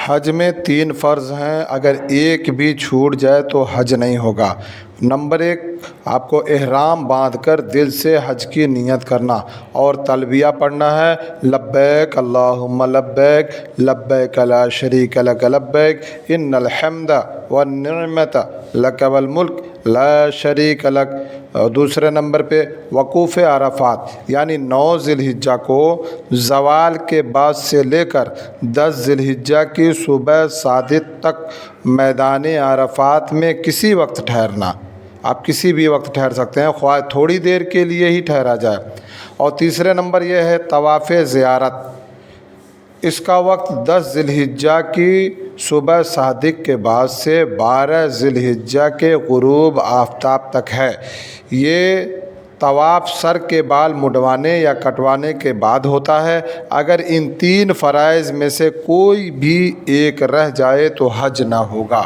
حج میں 3 فرض ہیں، اگر ایک بھی چھوٹ جائے تو حج نہیں ہوگا۔ نمبر 1، آپ کو احرام باندھ کر دل سے حج کی نیت کرنا اور تلبیہ پڑھنا ہے، لبیک اللہم لبیک لبیک لا شریک لک لبیک ان الحمد والنعمت لک والملک لا شریک لک۔ دوسرے نمبر پہ وقوف عرفات، یعنی 9 ذی الحجہ کو زوال کے بعد سے لے کر 10 ذی الحجہ کی صبح صادق تک میدان عرفات میں کسی وقت ٹھہرنا۔ آپ کسی بھی وقت ٹھہر سکتے ہیں، خواہ تھوڑی دیر کے لیے ہی ٹھہرا جائے۔ اور تیسرے نمبر یہ ہے طواف زیارت، اس کا وقت 10 ذی الحجہ کی صبح صادق کے بعد سے 12 ذی الحجہ کے غروب آفتاب تک ہے۔ یہ طواف سر کے بال مڈوانے یا کٹوانے کے بعد ہوتا ہے۔ اگر ان 3 فرائض میں سے کوئی بھی ایک رہ جائے تو حج نہ ہوگا۔